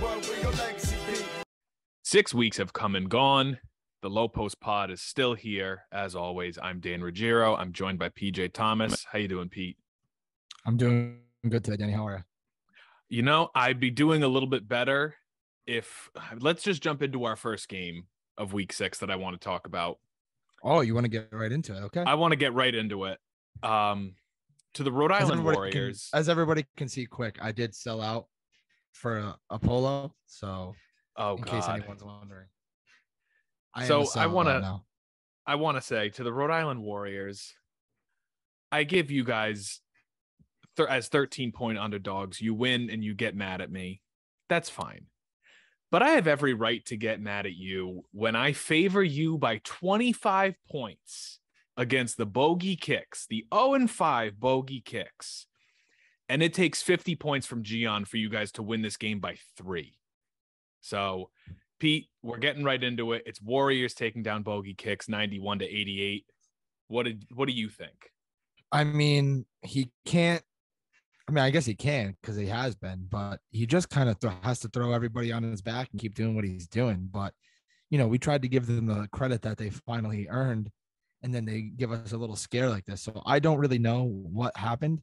world where your legacy be. 6 weeks have come and gone. The Low Post Pod is still here. As always, I'm Dan Ruggiero. I'm joined by PJ Thomas. How you doing, Pete? I'm doing good today, Danny. How are you? You know, I'd be doing a little bit better if let's just jump into our first game of week 6 that I want to talk about. Oh, you want to get right into it? Okay. I want to get right into it. To the Rhode Island Warriors. As everybody can see quick, I did sell out for a polo. So in case anyone's wondering. I want to say to the Rhode Island Warriors, I give you guys as 13-point underdogs. You win and you get mad at me. That's fine. But I have every right to get mad at you when I favor you by 25 points against the Bogy Kicks, the 0-5 Bogy Kicks. And it takes 50 points from Gian for you guys to win this game by 3. So, Pete, we're getting right into it. It's Warriors taking down Bogy Kicks 91-88. What do you think? I mean, he can't. I mean, I guess he can because he has been, but he just kind of has to throw everybody on his back and keep doing what he's doing. But, you know, we tried to give them the credit that they finally earned, and then they give us a little scare like this. So I don't really know what happened.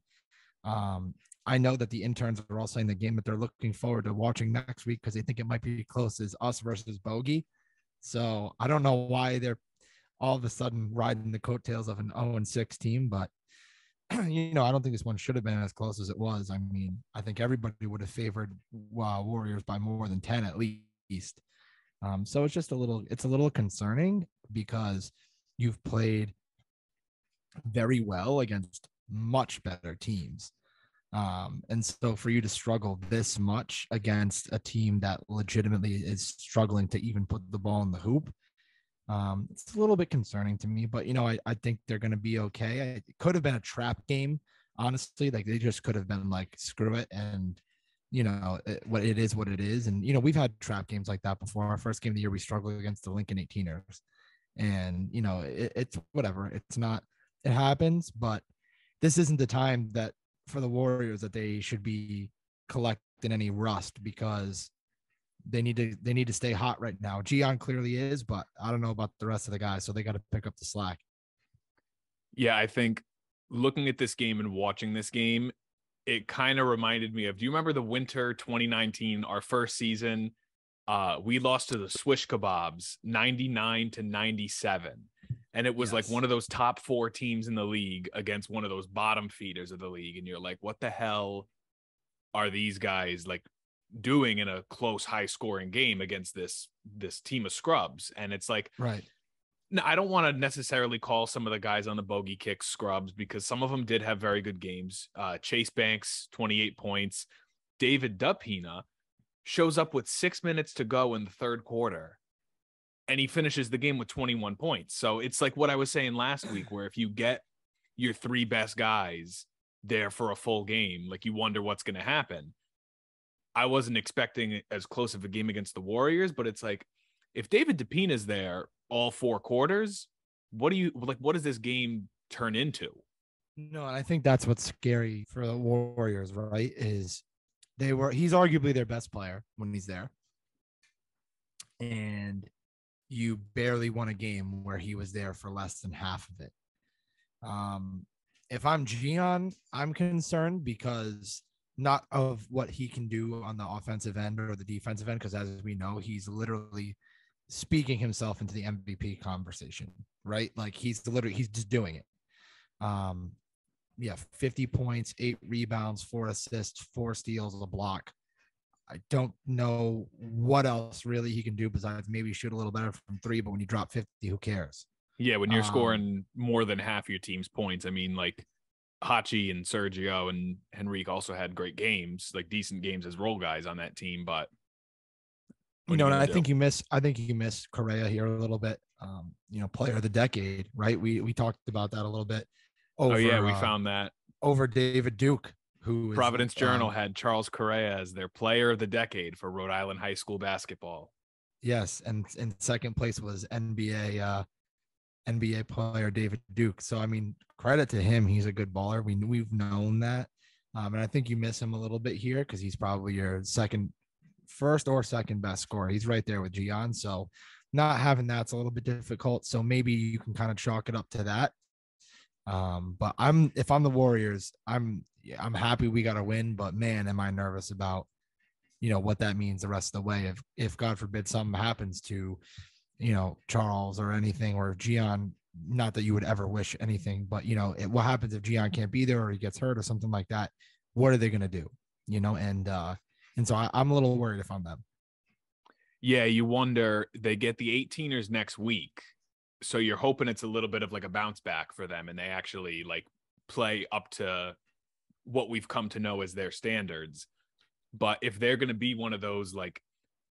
I know that the interns are all saying the game that they're looking forward to watching next week because they think it might be close as us versus Bogy. So I don't know why they're all of a sudden riding the coattails of an 0-6 team, but you know, I don't think this one should have been as close as it was. I mean, I think everybody would have favored Warriors by more than 10 at least. So it's a little concerning because you've played very well against much better teams. And so for you to struggle this much against a team that legitimately is struggling to even put the ball in the hoop, it's a little bit concerning to me, but you know, I think they're going to be okay. It could have been a trap game, honestly. Like they just could have been like, screw it. And you know, what it is. And, you know, we've had trap games like that before. Our first game of the year, we struggled against the Lincoln 18ers, and you know, it's whatever. It's not, it happens, but this isn't the time that for the Warriors that they should be collecting any rust because they need to stay hot right now. Gian clearly is, but I don't know about the rest of the guys, so they got to pick up the slack. Yeah, I think looking at this game and watching this game, it kind of reminded me of, do you remember the winter 2019, our first season? We lost to the Swish Kebabs 99-97. And it was like one of those top 4 teams in the league against one of those bottom feeders of the league. And you're like, what the hell are these guys like doing in a close, high scoring game against this team of scrubs? And it's like, right. No, I don't want to necessarily call some of the guys on the Bogy Kicks scrubs because some of them did have very good games. Chase Banks, 28 points. David Dupina shows up with 6 minutes to go in the third quarter, and he finishes the game with 21 points. So it's like what I was saying last week, where if you get your 3 best guys there for a full game, like you wonder what's going to happen. I wasn't expecting as close of a game against the Warriors, but it's like, if David Dupina's there all 4 quarters, what does this game turn into? No, and I think that's what's scary for the Warriors, right? Is he's arguably their best player when he's there. And you barely won a game where he was there for less than half of it. If I'm Gian, I'm concerned because not of what he can do on the offensive end or the defensive end, because as we know, he's literally speaking himself into the MVP conversation, right? Like he's just doing it. 50 points, 8 rebounds, 4 assists, 4 steals, a block. I don't know what else really he can do besides maybe shoot a little better from 3, but when you drop 50, who cares? Yeah, when you're scoring more than half your team's points. I mean, like Hachi and Sergio and Henrique also had great games, like decent games as role guys on that team, but you know, and I think you miss Correa here a little bit. You know, player of the decade, right? We talked about that a little bit. We found that over David Duke, who Providence Journal had Charles Correa as their player of the decade for Rhode Island high school basketball. Yes, and in second place was NBA player David Duke. So I mean, credit to him. He's a good baller. We've known that, and I think you miss him a little bit here because he's probably your second first or second best scorer. He's right there with Gian. So not having that's a little bit difficult. So maybe you can kind of chalk it up to that. But if I'm the Warriors, I'm happy we got a win, but man, am I nervous about, what that means the rest of the way. If God forbid something happens to, Charles or anything, or Gian, not that you would ever wish anything, but what happens if Gian can't be there or he gets hurt or something like that? What are they going to do? And so I'm a little worried if I'm them. Yeah. You wonder, they get the 18ers next week. So you're hoping it's a little bit of like a bounce back for them and they actually like play up to what we've come to know as their standards. But if they're going to be one of those like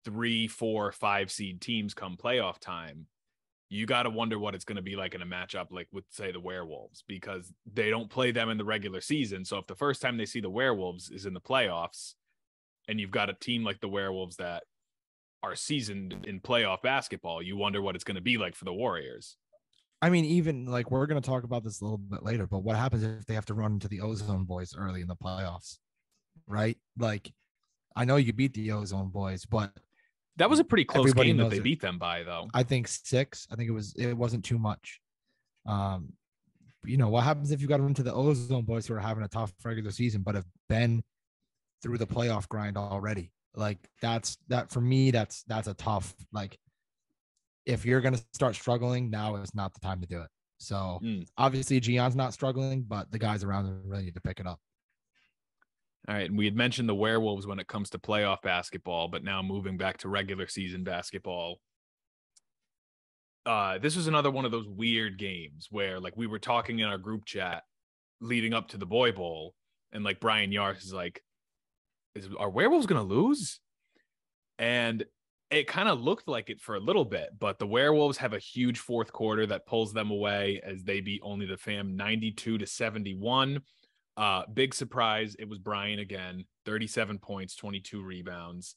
3, 4, 5 seed teams come playoff time, you got to wonder what it's going to be like in a matchup like with, say, the Werewolves, because they don't play them in the regular season. So if the first time they see the Werewolves is in the playoffs and you've got a team like the Werewolves that are seasoned in playoff basketball, you wonder what it's going to be like for the Warriors. I mean, even like we're going to talk about this a little bit later, but what happens if they have to run into the Ozone boys early in the playoffs, right? Like, I know you beat the Ozone boys, but that was a pretty close game that they beat them by, though. I think 6. I think it wasn't too much. What happens if you got into the Ozone boys who are having a tough regular season, but have been through the playoff grind already? Like that for me, that's a tough, like, if you're going to start struggling, now is not the time to do it. So obviously Gian's not struggling, but the guys around him really need to pick it up. All right. And we had mentioned the Werewolves when it comes to playoff basketball, but now moving back to regular season basketball. This was another one of those weird games where like we were talking in our group chat leading up to the Boy Bowl, and like Bryan Yarce is like, are Werewolves going to lose? And it kind of looked like it for a little bit, but the Werewolves have a huge fourth quarter that pulls them away as they beat Only the Fam 92-71. Big surprise. It was Bryan again, 37 points, 22 rebounds.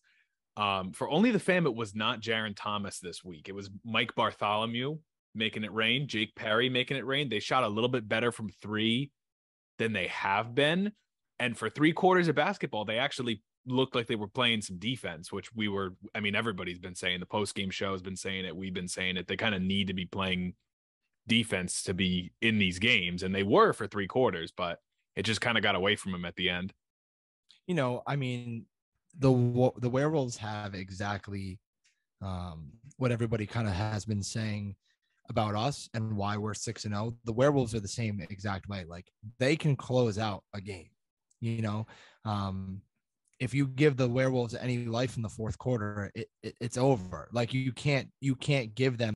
For Only the Fam, it was not Jaron Thomas this week. It was Mike Bartholomew making it rain, Jake Perry making it rain. They shot a little bit better from 3 than they have been. And for 3 quarters of basketball, they actually looked like they were playing some defense, which everybody's been saying. The post-game show has been saying it. We've been saying it. They kind of need to be playing defense to be in these games. And they were for 3 quarters, but it just kind of got away from them at the end. I mean, the Werewolves have exactly what everybody kind of has been saying about us and why we're 6-0. The Werewolves are the same exact way. Like, they can close out a game, if you give the Werewolves any life in the fourth quarter, it's over. Like, you can't give them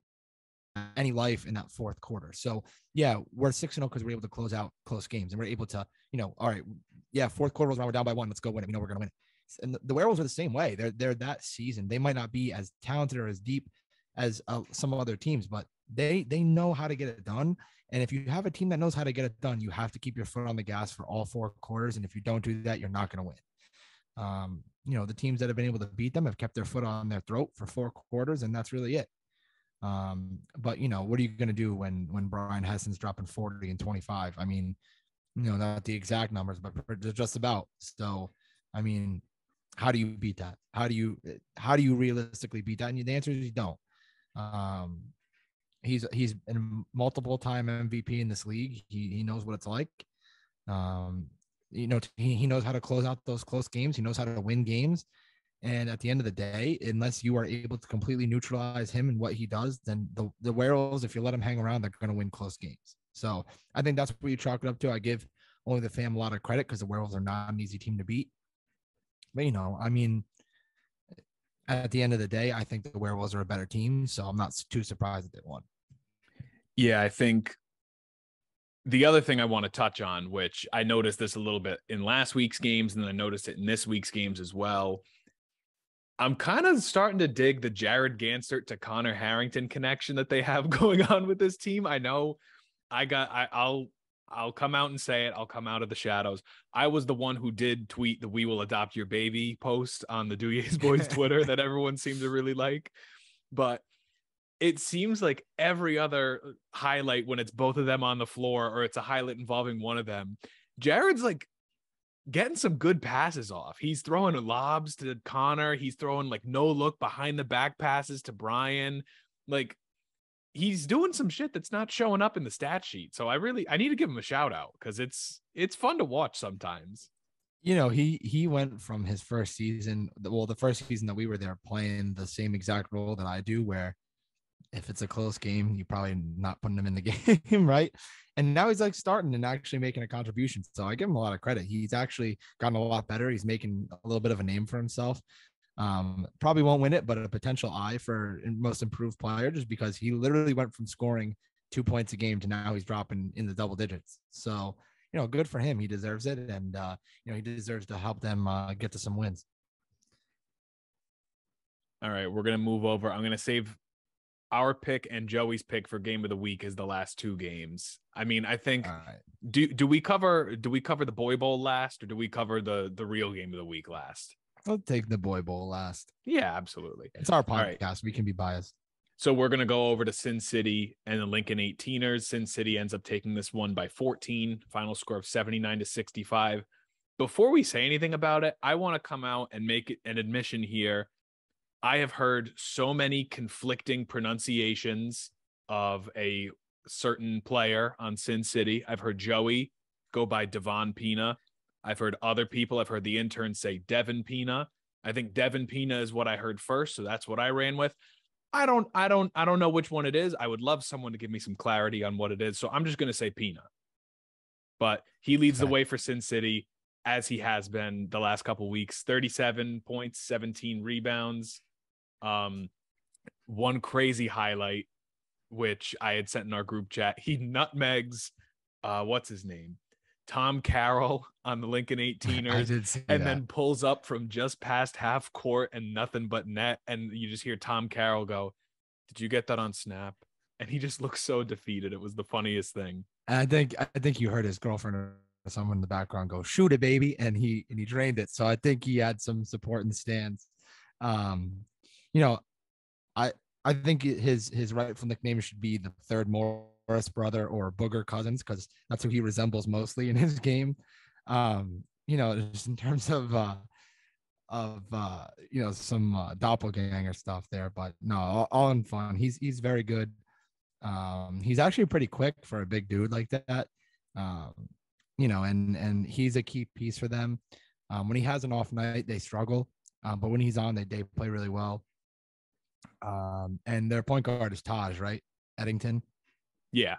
any life in that fourth quarter. So yeah, we're 6-0 because we're able to close out close games, and we're able to, all right, yeah, fourth quarter rolls around, we're down by 1, let's go win it. We know we're gonna win it. And the Werewolves are the same way. They're that season. They might not be as talented or as deep as some other teams, but they know how to get it done. And if you have a team that knows how to get it done, you have to keep your foot on the gas for all 4 quarters. And if you don't do that, you're not going to win. The teams that have been able to beat them have kept their foot on their throat for 4 quarters, and that's really it. But what are you going to do when Brian Hessen's dropping 40 and 25? I mean, not the exact numbers, but just about. So, I mean, how do you beat that? How do you realistically beat that? And the answer is you don't. He's a multiple time MVP in this league. He knows what it's like. He knows how to close out those close games. He knows how to win games. And at the end of the day, unless you are able to completely neutralize him and what he does, then the Werewolves, if you let him hang around, they're going to win close games. So I think that's what you chalk it up to. I give Only the Fam a lot of credit because the Werewolves are not an easy team to beat. But, I mean, at the end of the day, I think the Werewolves are a better team. So I'm not too surprised that they won. Yeah, I think the other thing I want to touch on, which I noticed this a little bit in last week's games, and then I noticed it in this week's games as well. I'm kind of starting to dig the Jared Gansert to Connor Harrington connection that they have going on with this team. I know I'll come out and say it. I'll come out of the shadows. I was the one who did tweet the "We Will Adopt Your Baby" post on the Duje's Boys Twitter that everyone seemed to really like. But it seems like every other highlight, when it's both of them on the floor or it's a highlight involving one of them, Jared's like getting some good passes off. He's throwing lobs to Connor. He's throwing like no look behind the back passes to Bryan. Like he's doing some shit that's not showing up in the stat sheet. So I need to give him a shout out because it's fun to watch sometimes. You know, he went from his first season, the first season that we were there, playing the same exact role that I do, where if it's a close game, you probably not putting him in the game, right? And now he's like starting and actually making a contribution. So I give him a lot of credit. He's actually gotten a lot better. He's making a little bit of a name for himself. Probably won't win it, but a potential eye for most improved player, just because he literally went from scoring 2 points a game to now he's dropping in the double digits. So, you know, good for him. He deserves it. And, you know, he deserves to help them get to some wins. All right, we're going to move over. I'm going to save our pick and Joey's pick for game of the week as the last two games. I mean, I think do we cover the Boy Bowl last, or do we cover the real game of the week last? I'll take the Boy Bowl last. Yeah, absolutely. It's our podcast. Right. We can be biased. So we're going to go over to Sin City and the Lincoln 18ers. Sin City ends up taking this one by 14, final score of 79-65. Before we say anything about it, I want to come out and make an admission here. I have heard so many conflicting pronunciations of a certain player on Sin City. I've heard Joey go by Devon Pina. I've heard other people. I've heard the intern say Devin Pina. I think Devin Pina is what I heard first, so that's what I ran with. I don't know which one it is. I would love someone to give me some clarity on what it is. So I'm just going to say Pina. But he leads the way for Sin City, as he has been the last couple of weeks. 37 points, 17 rebounds. One crazy highlight, which I had sent in our group chat. He nutmegs, what's his name? Tom Carroll on the Lincoln 18ers, and then pulls up from just past half court and nothing but net. And you just hear Tom Carroll go, "Did you get that on snap?" And he just looks so defeated. It was the funniest thing. I think you heard his girlfriend or someone in the background go, "Shoot it, baby," and he drained it. So I think he had some support in the stands. You know, I think his rightful nickname should be the third Morris brother or Booger Cousins, because that's who he resembles mostly in his game. You know, just in terms of you know, some doppelganger stuff there, but no, all in fun. He's very good. He's actually pretty quick for a big dude like that. You know, and he's a key piece for them. When he has an off night, they struggle, but when he's on, they play really well. And their point guard is Taj, right? Eddington. Yeah.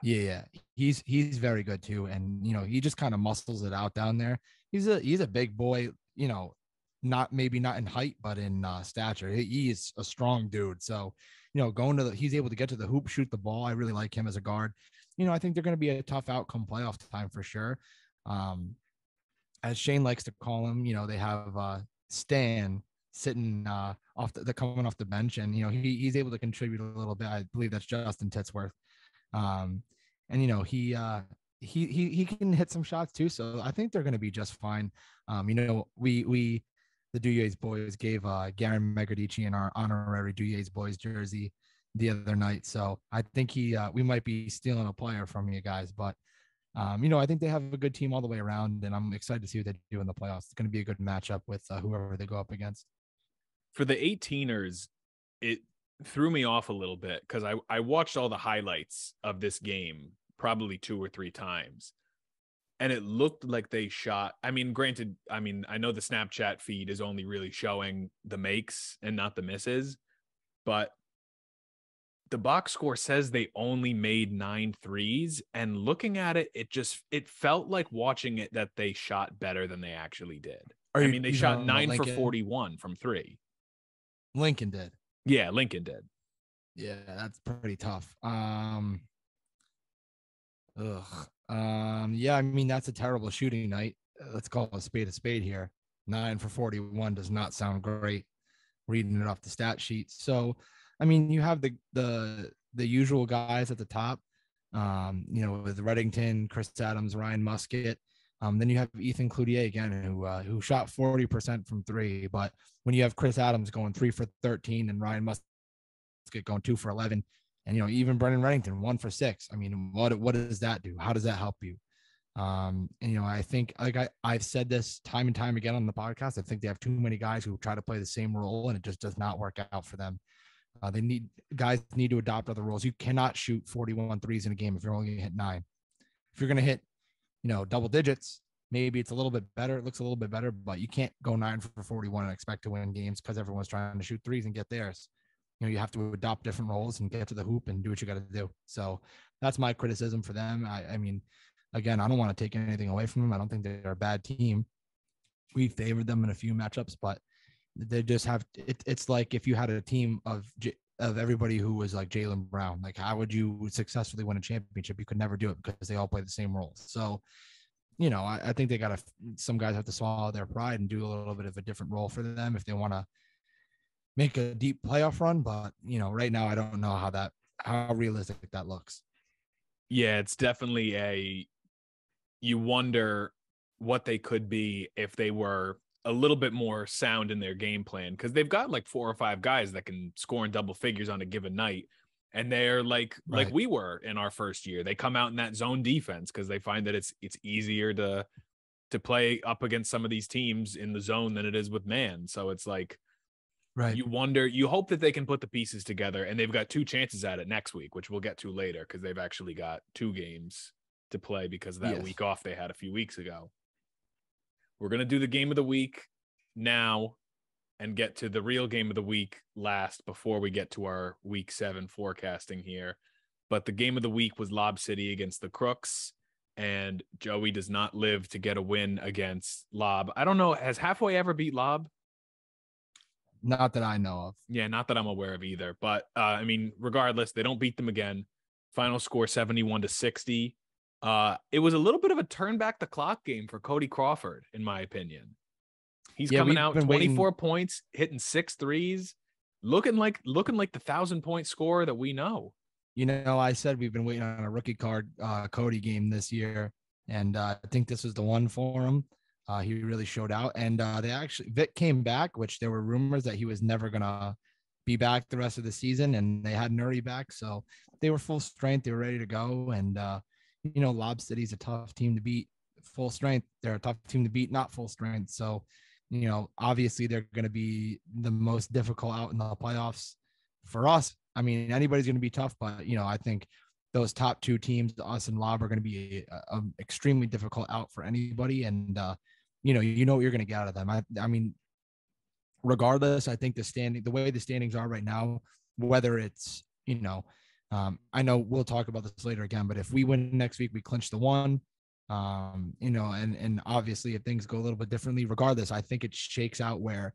He's very good too. And, you know, he just kind of muscles it out down there. He's a big boy, you know, not in height, but in stature. He is a strong dude. So, you know, he's able to get to the hoop, shoot the ball. I really like him as a guard. You know, I think they're going to be a tough outcome playoff time for sure. As Shane likes to call him, you know, they have Stan sitting coming off the bench, and you know he's able to contribute a little bit. I believe that's Justin Titsworth, and you know he can hit some shots too. So I think they're going to be just fine. You know, we the Duje's boys gave Garen Megradici an honorary Duje's boys jersey the other night, so I think we might be stealing a player from you guys, but you know, I think they have a good team all the way around, and I'm excited to see what they do in the playoffs. It's going to be a good matchup with whoever they go up against. For the 18ers, it threw me off a little bit because I watched all the highlights of this game probably 2 or 3 times, and it looked like they shot. I mean, granted, I know the Snapchat feed is only really showing the makes and not the misses, but the box score says they only made 9 threes, and looking at it, it felt like watching it that they shot better than they actually did. They shot 9 for 41 from 3. Lincoln did. Yeah, Lincoln did. Yeah, that's pretty tough. Yeah, I mean, that's a terrible shooting night. Let's call a spade here. 9 for 41 does not sound great reading it off the stat sheet. So, I mean, you have the usual guys at the top, you know, with Reddington, Chris Adams, Ryan Musket. Then you have Ethan Cloutier again, who shot 40% from 3. But when you have Chris Adams going 3 for 13 and Ryan Musket going 2 for 11, and you know even Brennan Reddington 1 for 6. I mean, what does that do? How does that help you? And, I think I've said this time and time again on the podcast. I think they have too many guys who try to play the same role, and it just does not work out for them. Guys need to adopt other roles. You cannot shoot 41 threes in a game if you're only going to hit 9. If you're going to hit, double digits, maybe it's a little bit better. It looks a little bit better, but you can't go 9 for 41 and expect to win games because everyone's trying to shoot threes and get theirs. You have to adopt different roles and get to the hoop and do what you got to do. So that's my criticism for them. I mean, again, I don't want to take anything away from them. I don't think they're a bad team. We favored them in a few matchups, but they just have it's like if you had a team of everybody who was like Jaylen Brown, like how would you successfully win a championship? You could never do it because they all play the same roles. So, I think they some guys have to swallow their pride and do a little bit of a different role for them if they want to make a deep playoff run. But, right now, I don't know how realistic that looks. Yeah, it's definitely you wonder what they could be if they were a little bit more sound in their game plan, because they've got like 4 or 5 guys that can score in double figures on a given night. And they're like we were in our first year. They come out in that zone defense because they find that it's easier to play up against some of these teams in the zone than it is with man. So it's like, right. You hope that they can put the pieces together, and they've got 2 chances at it next week, which we'll get to later because they've actually got 2 games to play because of that week off they had a few weeks ago. We're going to do the game of the week now and get to the real game of the week last before we get to our week 7 forecasting here. But the game of the week was Lob City against the Crooks, and Joey does not live to get a win against Lob. I don't know. Has Halfway ever beat Lob? Not that I know of. Yeah, not that I'm aware of either. But, I mean, regardless, they don't beat them again. Final score 71-60. It was a little bit of a turn back the clock game for Cody Crawford, in my opinion. He's coming out 24 points, hitting 6 threes, looking like the 1,000-point scorer that we know. I said we've been waiting on a rookie card Cody game this year, and I think this was the one for him. He really showed out, and Vic came back, which there were rumors that he was never gonna be back the rest of the season, and they had Nuri back, so they were full strength. They were ready to go, and Lob City's a tough team to beat full strength. They're a tough team to beat not full strength. So, obviously they're going to be the most difficult out in the playoffs for us. I mean, anybody's going to be tough, but, I think those top 2 teams, us and Lob, are going to be a extremely difficult out for anybody. And, what you're going to get out of them. I mean, regardless, I think the way the standings are right now, whether it's, I know we'll talk about this later again, but if we win next week, we clinch the 1, and obviously if things go a little bit differently, regardless, I think it shakes out where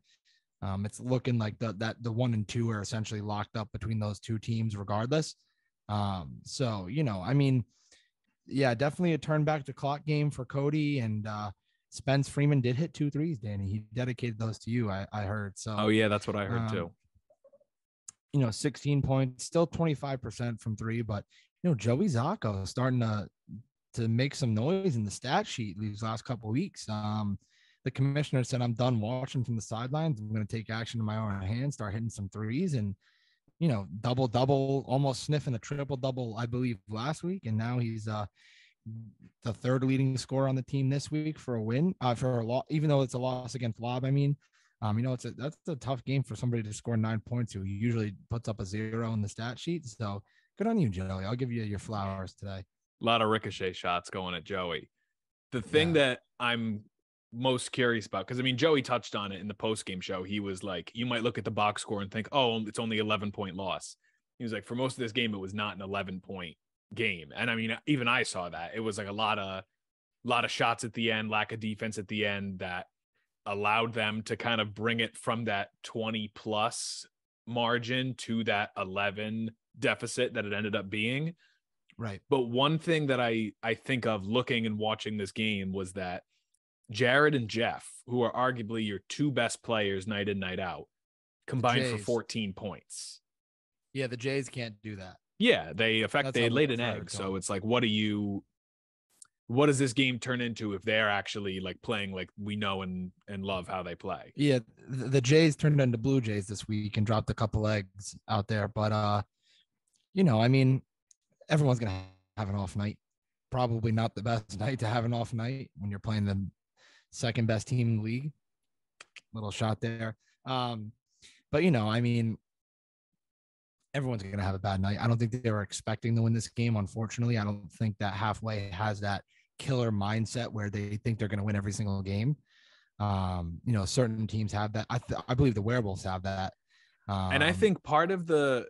it's looking like the 1 and 2 are essentially locked up between those 2 teams regardless. So, I mean, yeah, definitely a turn back the clock game for Cody, and Spence Freeman did hit 2 threes, Danny. He dedicated those to you, I heard. So, oh yeah, that's what I heard too. 16 points, still 25% from 3, but Joey Zacco is starting to make some noise in the stat sheet these last couple of weeks. The commissioner said, I'm done watching from the sidelines. I'm going to take action in my own hands, start hitting some threes, and double, almost sniffing a triple double, I believe, last week, and now he's the 3rd leading scorer on the team this week for a win, for a loss, even though it's a loss against Lob. I mean, that's a tough game for somebody to score 9 points who usually puts up a 0 in the stat sheet. So good on you, Joey. I'll give you your flowers today. A lot of ricochet shots going at Joey. The thing that I'm most curious about, because I mean, Joey touched on it in the post-game show. He was like, you might look at the box score and think, oh, it's only 11-point loss. He was like, for most of this game, it was not an 11-point game. And I mean, even I saw that. It was like a lot of shots at the end, lack of defense at the end that allowed them to kind of bring it from that 20 plus margin to that 11 deficit that it ended up being. Right. But one thing that I think of looking and watching this game was that Jared and Jeff, who are arguably your 2 best players night in, night out, combined for 14 points. Yeah, the Jays can't do that. Yeah, they laid an egg. So it's like, what does this game turn into if they're actually like playing like we know and love how they play? Yeah, the Jays turned into Blue Jays this week and dropped a couple eggs out there. But, I mean, everyone's going to have an off night. probably not the best night to have an off night when you're playing the second best team in the league. Little shot there. But I mean, everyone's going to have a bad night. I don't think they were expecting to win this game. Unfortunately, I don't think that Halfway has that killer mindset where they think they're going to win every single game. Certain teams have that. I believe the Werewolves have that. And I think part of to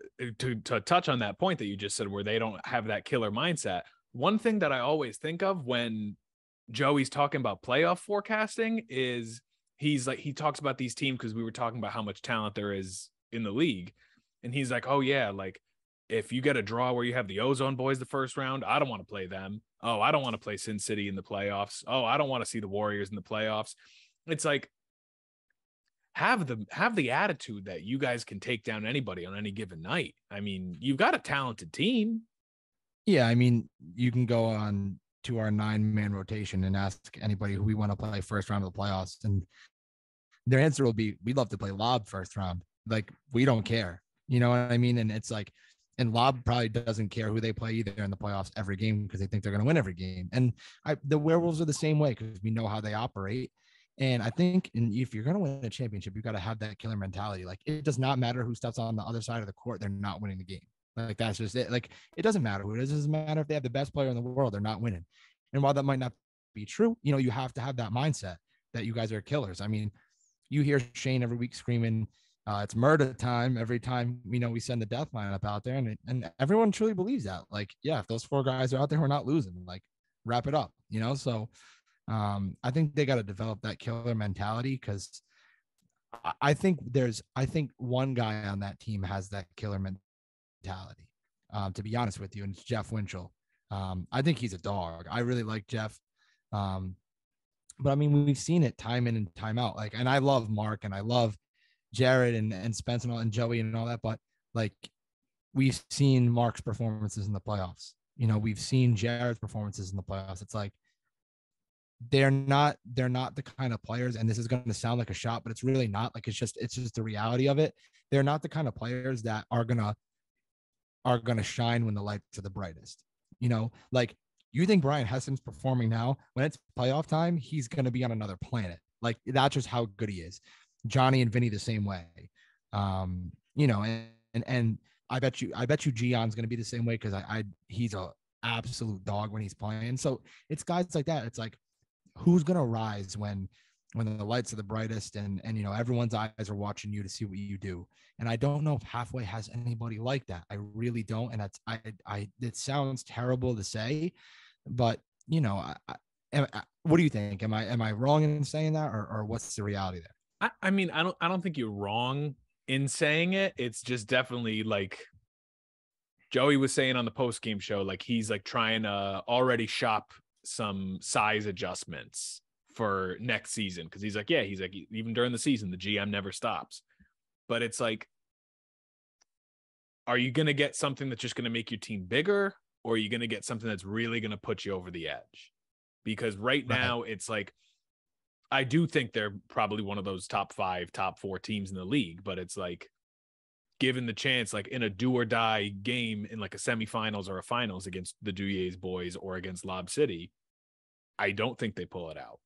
touch on that point that you just said, where they don't have that killer mindset. One thing that I always think of when Joey's talking about playoff forecasting is he talks about these teams, because we were talking about how much talent there is in the league. And he's like, oh yeah, like if you get a draw where you have the Ozone boys the first round, I don't want to play them. Oh, I don't want to play Sin City in the playoffs. Oh, I don't want to see the Warriors in the playoffs. It's like, have the attitude that you guys can take down anybody on any given night. I mean, you've got a talented team. Yeah, I mean, you can go on to our 9-man rotation and ask anybody who we want to play first round of the playoffs, and their answer will be, we'd love to play Lob first round. Like, we don't care. You know what I mean? And it's like, and Lob probably doesn't care who they play either in the playoffs every game, because they think they're going to win every game. And the Werewolves are the same way, because we know how they operate. And I think if you're going to win a championship, you've got to have that killer mentality. Like, it does not matter who steps on the other side of the court. They're not winning the game. Like, that's just it. Like, it doesn't matter who it is. It doesn't matter if they have the best player in the world. They're not winning. And while that might not be true, you have to have that mindset that you guys are killers. I mean, you hear Shane every week screaming, it's murder time every time, we send the death lineup out there. And everyone truly believes that. Like, yeah, if those 4 guys are out there, we're not losing. Like, wrap it up, So I think they got to develop that killer mentality, because I think one guy on that team has that killer mentality, to be honest with you, and it's Jeff Winchell. I think he's a dog. I really like Jeff. But I mean, we've seen it time in and time out. Like, and I love Mark and I love Jared and Spence and Joey and all that. But like, we've seen Mark's performances in the playoffs. We've seen Jared's performances in the playoffs. It's like, they're not the kind of players, and this is going to sound like a shot, but it's really not. Like, it's just the reality of it. They're not the kind of players that are gonna shine when the lights are the brightest. Like, you think Brian Hessen's performing now, when it's playoff time, he's going to be on another planet. Like, that's just how good he is. Johnny and Vinny the same way. And I bet you Gion's going to be the same way, because he's a absolute dog when he's playing. So it's guys like that. It's like, who's going to rise when the lights are the brightest and everyone's eyes are watching you to see what you do. And I don't know if Halfway has anybody like that. I really don't. And that's, it sounds terrible to say, but what do you think? Am I wrong in saying that, or what's the reality there? I mean, I don't think you're wrong in saying it. It's just definitely, like Joey was saying on the post-game show, like, he's like trying to already shop some size adjustments for next season, because he's like, even during the season, the GM never stops. But it's like, are you going to get something that's just going to make your team bigger, or are you going to get something that's really going to put you over the edge? Because right now, it's like, I do think they're probably one of those top 5, top 4 teams in the league, but it's like, given the chance, like in a do or die game in like a semifinals or a finals against the Duje's boys or against Lob City, I don't think they pull it out.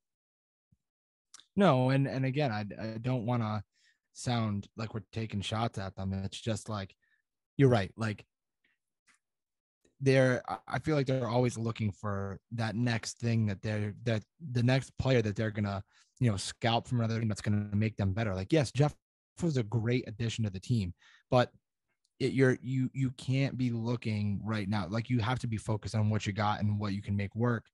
No, and again, I don't want to sound like we're taking shots at them. It's just like, you're right. Like, I feel like they're always looking for that next thing, that the next player that they're gonna, scalp from another team that's gonna make them better. Like, yes, Jeff was a great addition to the team, but you can't be looking right now. Like, you have to be focused on what you got and what you can make work.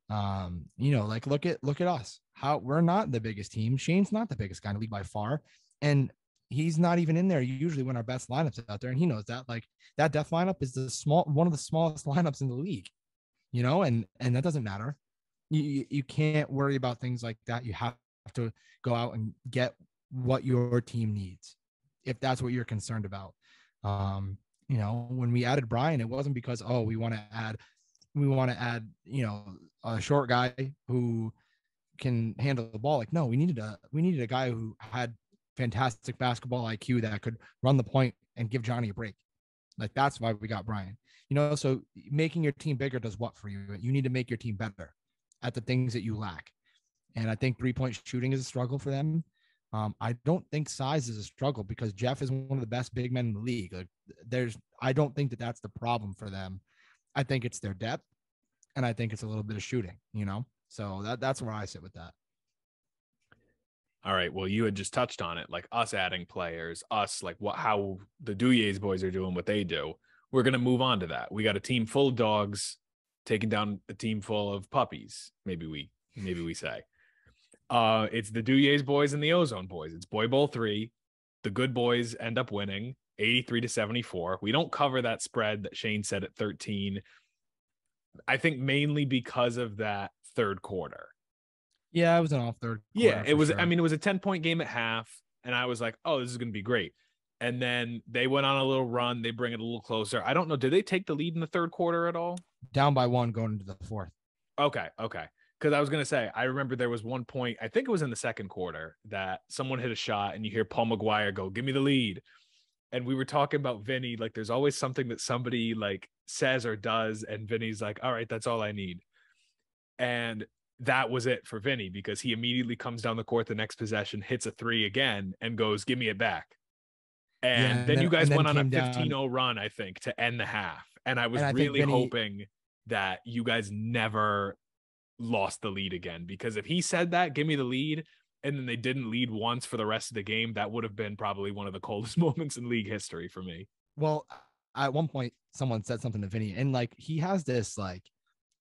Like, look at us. How we're not the biggest team. Shane's not the biggest guy in the league by far, and he's not even in there usually when our best lineups out there, and he knows that. Like, that death lineup is one of the smallest lineups in the league, and that doesn't matter. You can't worry about things like that. You have to go out and get what your team needs, if that's what you're concerned about. When we added Bryan, it wasn't because, we want to add, a short guy who can handle the ball. Like, no, we needed a guy who had fantastic basketball IQ that could run the point and give Johnny a break. Like, that's why we got Bryan. So making your team bigger does what for you? You need to make your team better at the things that you lack. And I think 3-point shooting is a struggle for them. I don't think size is a struggle because Jeff is one of the best big men in the league. Like, I don't think that that's the problem for them. I think it's their depth, and I think it's a little bit of shooting, So that's where I sit with that. All right. Well, you had just touched on it, like us adding players, how the Duje's boys are doing what they do. We're going to move on to that. We got a team full of dogs taking down a team full of puppies. Maybe we say. It's the Duje's boys and the Ozone boys. It's Boy Bowl 3. The good boys end up winning 83-74. We don't cover that spread that Shane said at 13. I think mainly because of that third quarter. Yeah, it was an off third quarter. Yeah, it was. Sure. I mean, it was a 10-point game at half, and I was like, "Oh, this is going to be great." And then they went on a little run. They bring it a little closer. I don't know. Did they take the lead in the third quarter at all? Down by 1 going into the fourth. Okay. Because I was going to say, I remember there was one point, I think it was in the second quarter, that someone hit a shot, and you hear Paul McGuire go, "Give me the lead." And we were talking about Vinny. Like, there's always something that somebody like says or does, and Vinny's like, "All right, that's all I need." And that was it for Vinny, because he immediately comes down the court the next possession, hits a 3 again, and goes, "Give me it back." And then you guys went on a 15-0 run, I think, to end the half. And I was really hoping that you guys never lost the lead again, because if he said that, "Give me the lead," and then they didn't lead once for the rest of the game, that would have been probably one of the coldest moments in league history for me. Well, at one point, someone said something to Vinny, and like, he has this like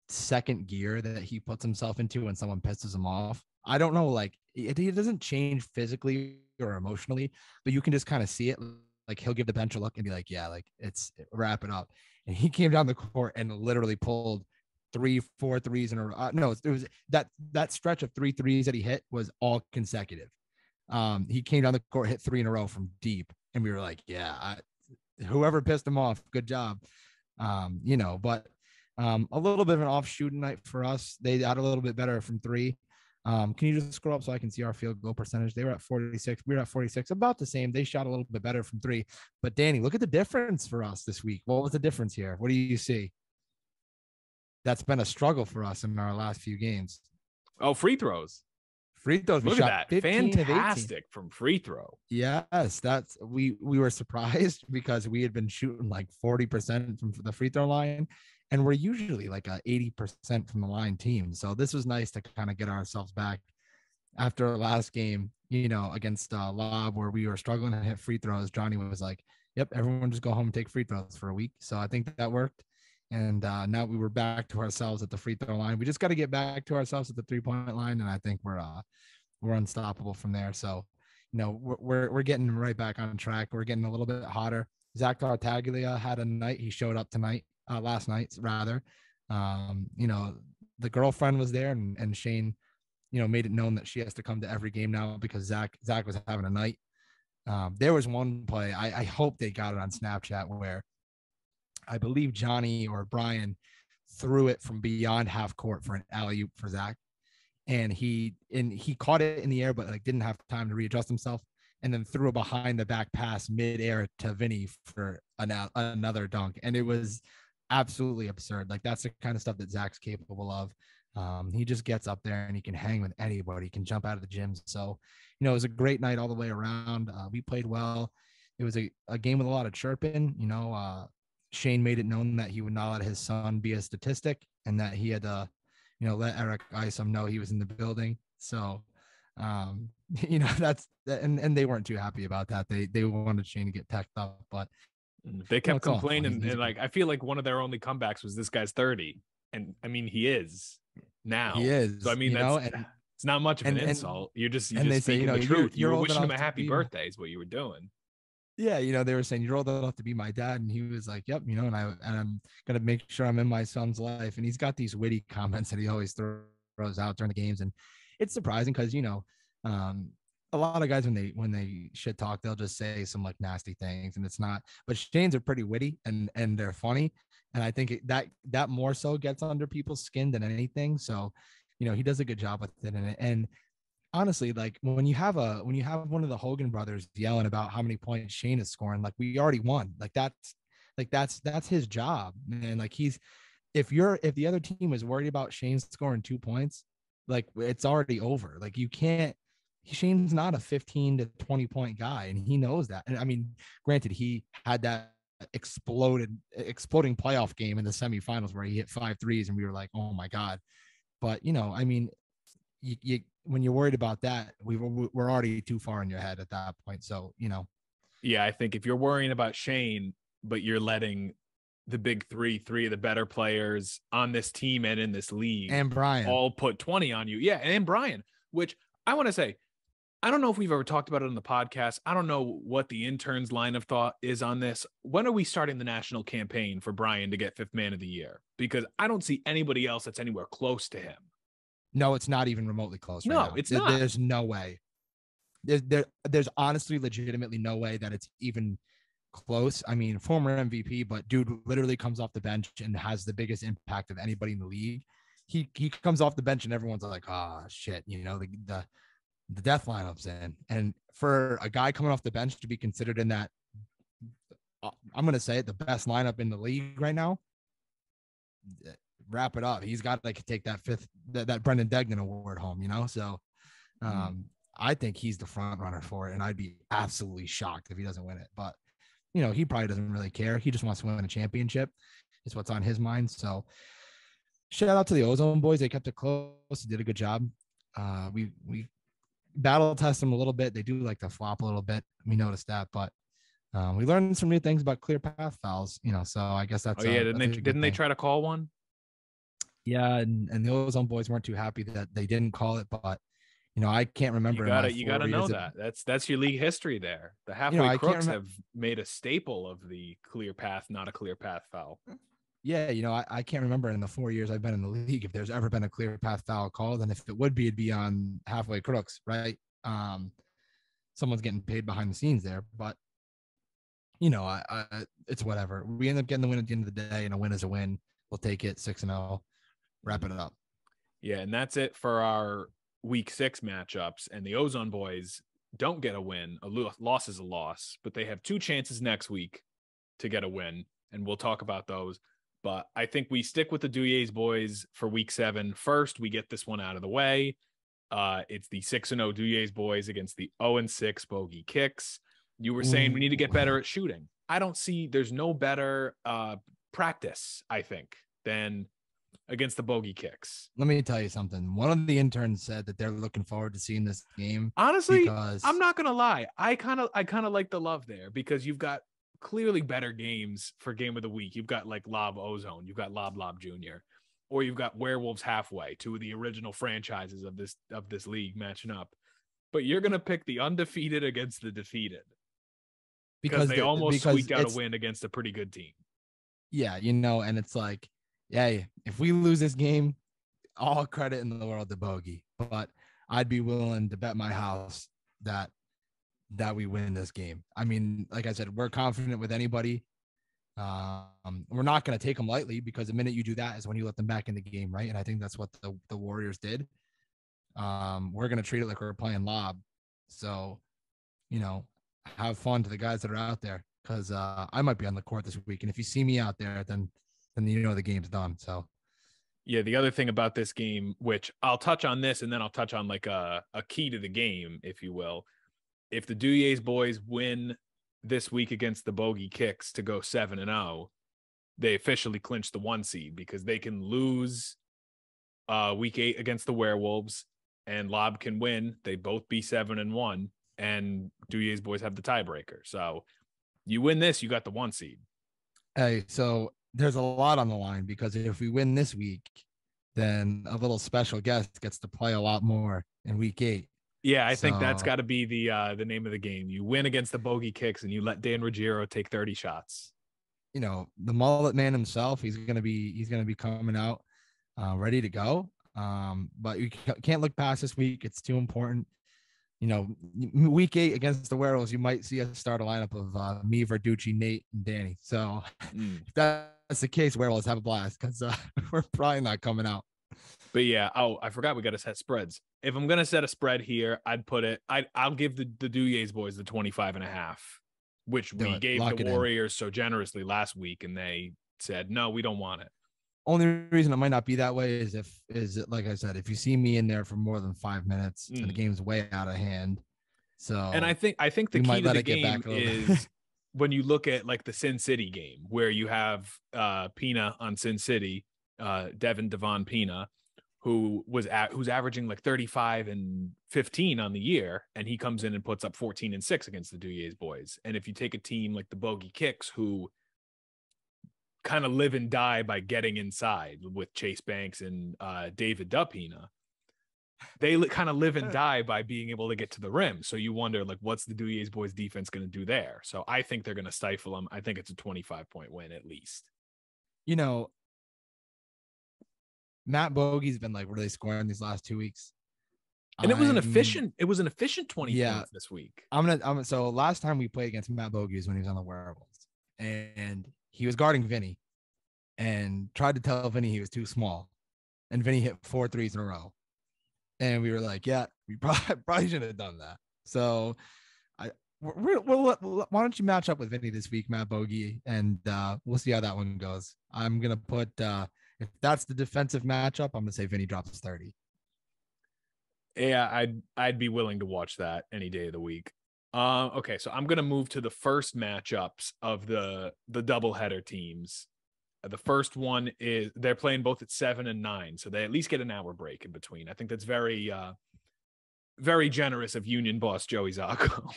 second gear that he puts himself into when someone pisses him off. I don't know, like, it doesn't change physically or emotionally, but you can just kind of see it. Like, he'll give the bench a look and be like, "Yeah, like, it's wrap it up." And he came down the court and literally pulled 3-4 threes in a row. No, it was that stretch of 3 threes that he hit was all consecutive. He came down the court, hit 3 in a row from deep, and we were like, "Yeah, whoever pissed him off, good job." But a little bit of an off shooting night for us. They got a little bit better from 3. Can you just scroll up so I can see our field goal percentage? They were at 46. We were at 46, about the same. They shot a little bit better from 3. But Danny, look at the difference for us this week. What was the difference here? What do you see? That's been a struggle for us in our last few games. Oh, free throws. Look at that. Fantastic from free throw. Yes, that's we were surprised because we had been shooting like 40% from the free throw line, and we're usually like a 80% from the line team. So this was nice to kind of get ourselves back after our last game, against Lob, where we were struggling to hit free throws. Johnny was like, "Yep, everyone just go home and take free throws for a week." So I think that worked. And now we were back to ourselves at the free throw line. We just got to get back to ourselves at the 3-point line, and I think we're unstoppable from there. So, we're getting right back on track. We're getting a little bit hotter. Zach Tartaglia had a night. He showed up last night rather. The girlfriend was there, and Shane, made it known that she has to come to every game now because Zach was having a night. There was one play. I hope they got it on Snapchat where I believe Johnny or Bryan threw it from beyond half court for an alley-oop for Zach. And he caught it in the air, but like didn't have time to readjust himself, and then threw a behind the back pass mid-air to Vinny for another dunk. And it was absolutely absurd. Like, that's the kind of stuff that Zach's capable of. He just gets up there and he can hang with anybody. He can jump out of the gym. So, it was a great night all the way around. We played well. It was a game with a lot of chirping. Shane made it known that he would not let his son be a statistic, and that he had to, let Eric Isom know he was in the building. So, that's, and they weren't too happy about that. They wanted Shane to get teched up, but they kept complaining. And like, I feel like one of their only comebacks was this guy's 30. And I mean, he is now. He is. So, I mean, it's not much of an insult. You're just speaking the truth. You were wishing him a happy birthday is what you were doing. Yeah, they were saying, "You're old enough to be my dad," and he was like, "Yep," and I'm gonna make sure I'm in my son's life. And he's got these witty comments that he always throws out during the games, and it's surprising because a lot of guys when they shit talk, they'll just say some like nasty things, and it's not. But Shane's are pretty witty and they're funny, and I think that more so gets under people's skin than anything. So, he does a good job with it, and honestly, like when you have one of the Hogan brothers yelling about how many points Shane is scoring, like we already won. Like Like that's his job, man. Like if the other team is worried about Shane scoring 2 points, like it's already over. Like you can't. Shane's not a 15 to 20 point guy, and he knows that. And I mean, granted, he had that exploding playoff game in the semifinals where he hit 5 threes, and we were like, oh my god. But I mean, you when you're worried about that, we're already too far in your head at that point. So yeah, I think if you're worrying about Shane, but you're letting the big three of the better players on this team and in this league, and Bryan all put 20 on you, yeah, and Bryan, which I want to say, I don't know if we've ever talked about it on the podcast. I don't know what the intern's line of thought is on this. When are we starting the national campaign for Bryan to get 5th man of the year? Because I don't see anybody else that's anywhere close to him. No, it's not even remotely close. No, it's not. There's no way. There's honestly, legitimately no way that it's even close. I mean, former MVP, but dude literally comes off the bench and has the biggest impact of anybody in the league. He comes off the bench and everyone's like, oh shit, the death lineup's in. And for a guy coming off the bench to be considered in that, I'm going to say it, the best lineup in the league right now, wrap it up. He's got to take that Brendan Degnan award home, So I think he's the front runner for it. And I'd be absolutely shocked if he doesn't win it. But, he probably doesn't really care. He just wants to win a championship. It's what's on his mind. So shout out to the Ozone boys. They kept it close. They did a good job. We battle test them a little bit. They do like to flop a little bit. We noticed that, but we learned some new things about clear path fouls, so I guess that's. Oh yeah, didn't they try to call one? Yeah, and the Ozone boys weren't too happy that they didn't call it, but I can't remember. You gotta know that. That's your league history there. The halfway crooks have made a staple of the clear path, not a clear path foul. Yeah, I can't remember in the 4 years I've been in the league if there's ever been a clear path foul called, and if it would be, it'd be on halfway crooks, right? Someone's getting paid behind the scenes there, but it's whatever. We end up getting the win at the end of the day, and a win is a win. We'll take it 6-0, wrap it up. Yeah, and that's it for our week 6 matchups. And the Ozone boys don't get a win. A loss is a loss, but they have 2 chances next week to get a win, and we'll talk about those. But I think we stick with the Duje's boys for week 7. First, we get this one out of the way. It's the 6-0 Duje's boys against the 0-6 Bogy Kicks. You were saying we need to get better at shooting. I don't see there's no better practice, I think, than against the Bogy Kicks. Let me tell you something. One of the interns said that they're looking forward to seeing this game. Honestly, I'm not going to lie. I kind of like the love there because you've got clearly better games for game of the week. You've got like Lob Ozone, you've got Lob Jr., or you've got Werewolves halfway, 2 of the original franchises of this league matching up. But you're gonna pick the undefeated against the defeated because they almost squeaked out a win against a pretty good team. Yeah, and it's like, yeah, if we lose this game, all credit in the world to Bogy, but I'd be willing to bet my house that we win this game. I mean, like I said, we're confident with anybody. We're not going to take them lightly because the minute you do that is when you let them back in the game, right? And I think that's what the Warriors did. We're going to treat it like we're playing lob. So, have fun to the guys that are out there because I might be on the court this week. And if you see me out there, then the game's done. So, yeah, the other thing about this game, which I'll touch on this and then I'll touch on like a key to the game, if you will. If the Duje's boys win this week against the Bogy Kicks to go 7-0, they officially clinch the 1 seed because they can lose week 8 against the Werewolves and Lob can win. They both be 7-1 and Duje's boys have the tiebreaker. So you win this, you got the 1 seed. Hey, so there's a lot on the line because if we win this week, then a little special guest gets to play a lot more in week 8. Yeah, I think that's got to be the name of the game. You win against the Bogy Kicks and you let Dan Ruggiero take 30 shots. The mullet man himself, he's gonna be coming out ready to go. But you can't look past this week. It's too important. Week 8 against the Werewolves, you might see us start a lineup of me, Verducci, Nate, and Danny. So if that's the case, Werewolves have a blast because we're probably not coming out. But yeah, I forgot we got to set spreads. If I'm gonna set a spread here, I'll give the Duje's boys the 25.5. which we gave the Warriors so generously last week, and they said, no, we don't want it. Only reason it might not be that way is like I said, if you see me in there for more than 5 minutes and the game's way out of hand. So, and I think the key to the game is when you look at like the Sin City game where you have Pina on Sin City, Devon Pina, who's averaging like 35 and 15 on the year, and he comes in and puts up 14 and 6 against the Duje's boys. And if you take a team like the Bogy Kicks, who kind of live and die by getting inside with Chase Banks and David Dupina, they kind of live and die by being able to get to the rim. So you wonder, like, what's the Duje's boys defense going to do there? So I think they're going to stifle them. I think it's a 25-point win at least. You know, Matt Bogy's been like really scoring these last 2 weeks. And it was an efficient 20 points this week. So last time we played against Matt Bogy was when he was on the Werewolves, and he was guarding Vinny and tried to tell Vinny he was too small. And Vinny hit 4 threes in a row. And we were like, yeah, we probably shouldn't have done that. So why don't you match up with Vinny this week, Matt Bogy, and we'll see how that one goes. I'm going to put, if that's the defensive matchup, I'm going to say Vinny drops 30. Yeah, I'd be willing to watch that any day of the week. Okay, so I'm going to move to the first matchups of the doubleheader teams. The first one is they're playing both at 7 and 9, so they at least get an hour break in between. I think that's very, very generous of Union boss Joey Zacco.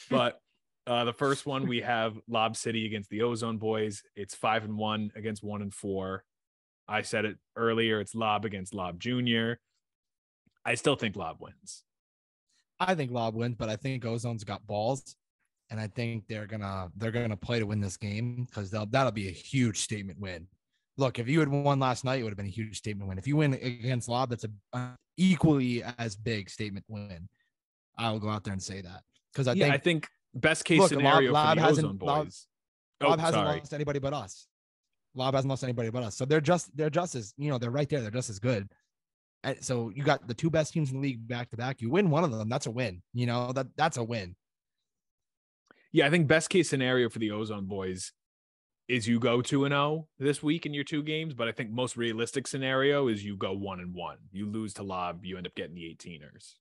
But the first one, we have Lob City against the Ozone boys. It's 5-1 against 1-4. I said it earlier. It's Lob against Lob Jr. I still think Lob wins. I think Lob wins, but I think Ozone's got balls, and I think they're gonna play to win this game because that'll be a huge statement win. Look, if you had won last night, it would have been a huge statement win. If you win against Lob, that's a equally as big statement win. I will go out there and say that because I think best case scenario for the Ozone boys. Lob hasn't lost anybody but us. Lob hasn't lost anybody but us. So they're just as, they're right there. They're just as good. And so you got the two best teams in the league back to back. You win one of them, that's a win. That's a win. Yeah, I think best case scenario for the Ozone boys is you go 2-0 this week in your 2 games, but I think most realistic scenario is you go 1-1. You lose to Lob, you end up getting the 18ers.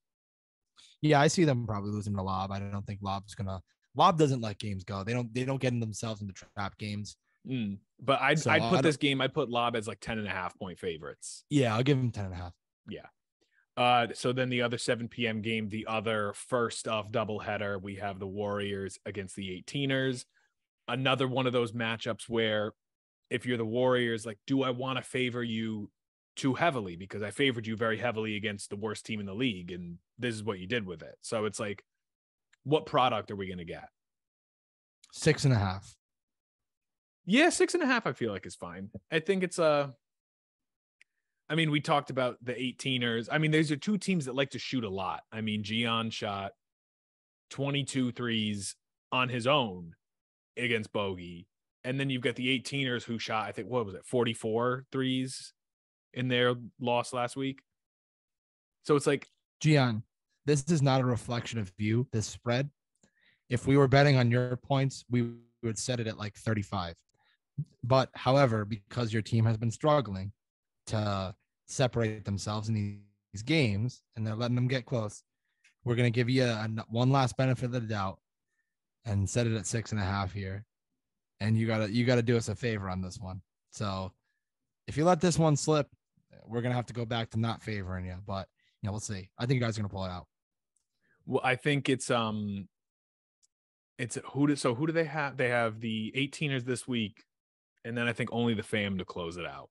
Yeah, I see them probably losing to Lob. I don't think Lob doesn't let games go. They don't get themselves into trap games. But I'd put Lob as like 10.5 point favorites. Yeah, I'll give him 10.5. Yeah. So then the other 7 p.m. game, the other first of doubleheader, we have the Warriors against the 18ers. Another one of those matchups where if you're the Warriors, like, do I want to favor you too heavily? Because I favored you very heavily against the worst team in the league, and this is what you did with it. So it's like, what product are we going to get? 6.5. Yeah, 6.5 I feel like is fine. I think it's we talked about the 18ers. These are 2 teams that like to shoot a lot. Gian shot 22 threes on his own against Bogy. And then you've got the 18ers who shot, I think, 44 threes in their loss last week. So it's like, Gian, this is not a reflection of you, this spread. If we were betting on your points, we would set it at like 35. But however, because your team has been struggling to separate themselves in these games and they're letting them get close, we're going to give you one last benefit of the doubt and set it at 6.5 here. And you gotta do us a favor on this one. So if you let this one slip, we're going to have to go back to not favoring you, but we'll see. I think you guys are going to pull it out. Well, I think it's who do they have? They have the 18ers this week. And then I think only the fam to close it out.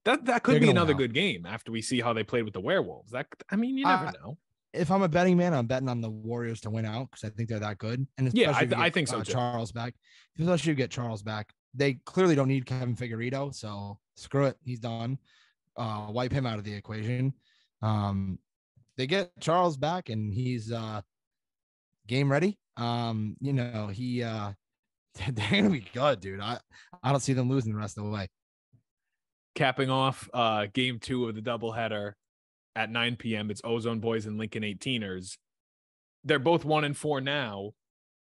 That could be another good game after we see how they played with the Werewolves. You never know. If I'm a betting man, I'm betting on the Warriors to win out because I think they're that good. And I think so too. Charles back, especially if you get Charles back. They clearly don't need Kevin Figueredo, so screw it. He's done. Wipe him out of the equation. They get Charles back, and he's game ready. They're gonna be good, dude. I don't see them losing the rest of the way. Capping off game 2 of the doubleheader at 9 p.m. It's Ozone boys and Lincoln 18ers. They're both 1-4 now.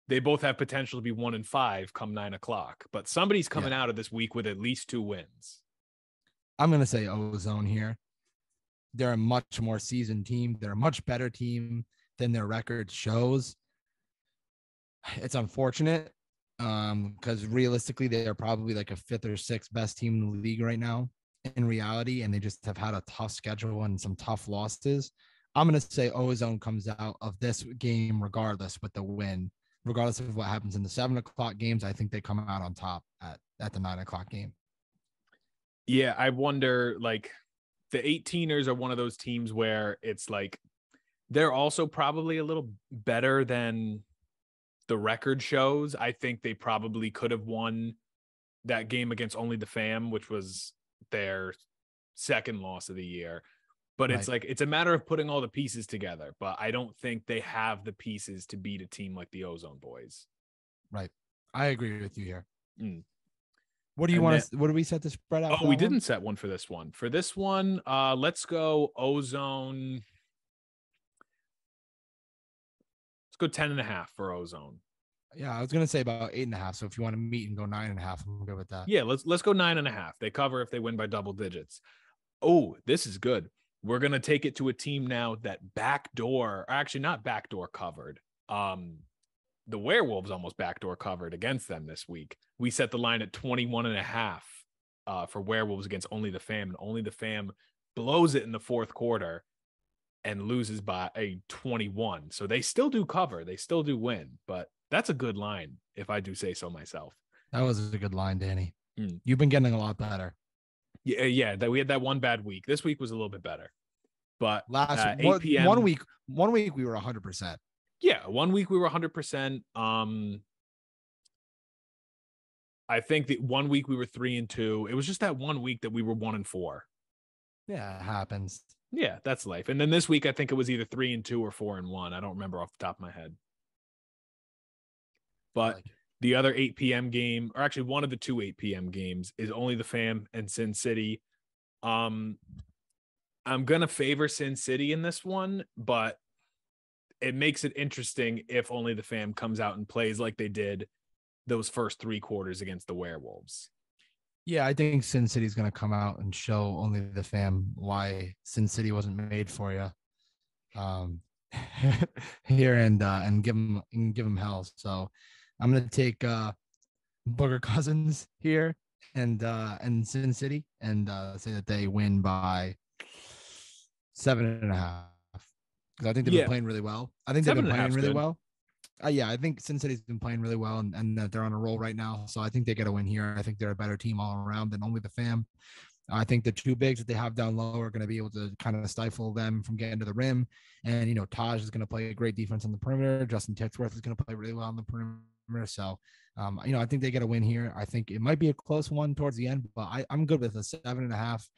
they both have potential to be 1-5 come 9:00. But somebody's coming out of this week with at least 2 wins. I'm going to say Ozone here. They're a much more seasoned team. They're a much better team than their record shows. It's unfortunate because realistically, they are probably like a 5th or 6th best team in the league right now in reality, and they just have had a tough schedule and some tough losses. I'm going to say Ozone comes out of this game regardless with the win. Regardless of what happens in the 7:00 games, I think they come out on top at the 9:00 game. Yeah, I wonder, like, the 18ers are one of those teams where it's like they're also probably a little better than the record shows. I think they probably could have won that game against Only the Fam, which was their second loss of the year. But it's like, it's a matter of putting all the pieces together. But I don't think they have the pieces to beat a team like the Ozone Boys. Right. I agree with you here. Mm. What do you want to, what do we set the spread out? Oh, we didn't set one for this one. For this one, let's go Ozone. Let's go 10.5 for Ozone. Yeah, I was going to say about 8.5. So if you want to meet and go 9.5, I'm good with that. Yeah, let's go 9.5. They cover if they win by double digits. Oh, this is good. We're going to take it to a team now that actually not backdoor covered. The Werewolves almost backdoor covered against them this week. We set the line at 21.5 for Werewolves against Only the Fam. And Only the Fam blows it in the fourth quarter and loses by a 21. So they still do cover. They still do win. But that's a good line, if I do say so myself. That was a good line, Danny. You've been getting a lot better. Yeah. That we had that one bad week. This week was a little bit better. But last 8 p.m. one week we were 100%. Yeah, 1 week we were 100%. I think that 1 week we were 3-2. It was just that 1 week that we were 1-4. Yeah, it happens. Yeah, that's life. And then this week I think it was either 3-2 or 4-1. I don't remember off the top of my head. But the other 8 p.m. game, or actually one of the 2 8 p.m. games, is Only the Fam and Sin City. I'm going to favor Sin City in this one, but it makes it interesting if Only the Fam comes out and plays like they did those first 3 quarters against the Werewolves. Yeah, I think Sin City's going to come out and show Only the Fam why Sin City wasn't made for you here and give them hell. So I'm going to take Booger Cousins here and Sin City and say that they win by 7.5. Because I think they've been playing really well. I think they've been playing really well. I think Sin City's been playing really well and that they're on a roll right now. So I think they get a win here. I think they're a better team all around than Only the Fam. I think the 2 bigs that they have down low are going to be able to kind of stifle them from getting to the rim. And, Taj is going to play a great defense on the perimeter. Justin Titsworth is going to play really well on the perimeter. So, I think they get a win here. I think it might be a close one towards the end, but I'm good with a 7.5.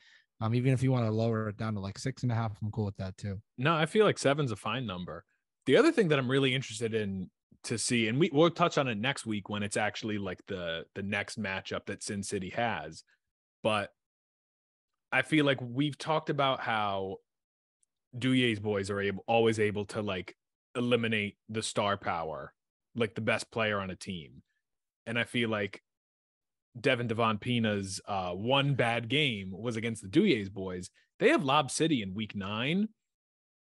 Even if you want to lower it down to like 6.5, I'm cool with that too. No, I feel like 7's a fine number. The other thing that I'm really interested in to see, and we'll touch on it next week when it's actually like the next matchup that Sin City has. But I feel like we've talked about how Duje's boys are always able to like eliminate the star power, like the best player on a team. And I feel like Devin Devon Pina's one bad game was against the Duje's boys. They have Lob City in week 9.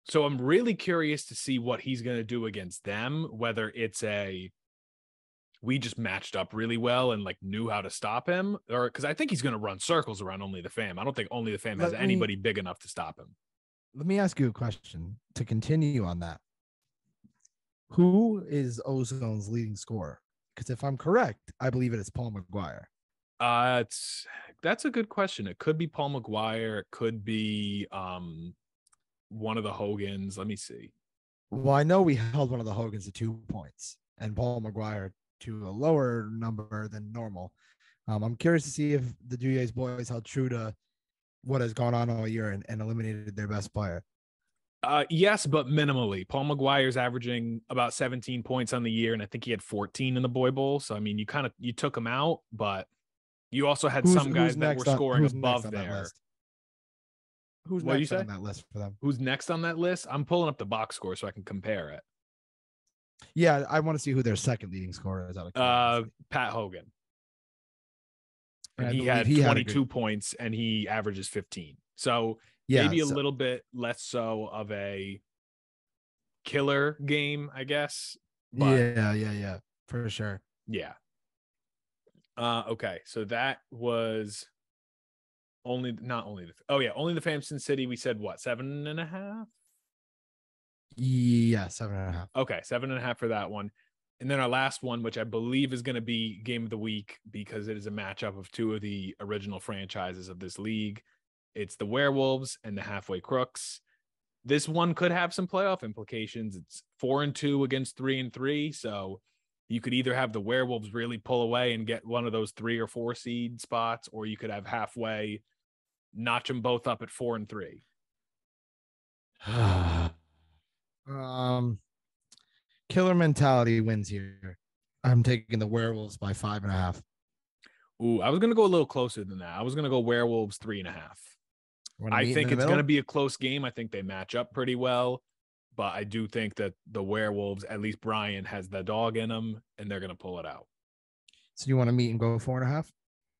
So I'm really curious to see what he's going to do against them, whether it's we just matched up really well and like knew how to stop him, or because I think he's going to run circles around Only the Fam. I don't think Only the Fam has anybody big enough to stop him. Let me ask you a question to continue on that. Who is Ozone's leading scorer? Because if I'm correct, I believe it is Paul McGuire. That's a good question. It could be Paul McGuire. It could be one of the Hogans. Let me see. Well, I know we held one of the Hogans to 2 points and Paul McGuire to a lower number than normal. I'm curious to see if the Duje's boys held true to what has gone on all year and eliminated their best player. Yes, but minimally. Paul McGuire's averaging about 17 points on the year, and I think he had 14 in the Boy Bowl. So, I mean, you took him out, but you also had some guys that were scoring above there. Who's next on that list for them? Who's next on that list? I'm pulling up the box score so I can compare it. Yeah, I want to see who their second leading scorer is. Pat Hogan. And I he believe had 22 points and he averages 15. So maybe a little bit less so of a killer game, I guess. But yeah, for sure. Yeah. Okay, so that was only the Famson City. We said what, 7.5? Yeah, 7.5. Okay, 7.5 for that one. And then our last one, which I believe is going to be game of the week because it is a matchup of two of the original franchises of this league. It's the Werewolves and the Halfway Crooks. This one could have some playoff implications. It's 4-2 against 3-3. So you could either have the Werewolves really pull away and get one of those 3 or 4 seed spots, or you could have Halfway notch them both up at 4-3. Killer mentality wins here. I'm taking the Werewolves by 5.5. Ooh, I was going to go a little closer than that. I was going to go Werewolves 3.5. I think it's going to be a close game. I think they match up pretty well, but I do think that the Werewolves, at least Bryan, has the dog in them, and they're going to pull it out. So you want to meet and go 4.5?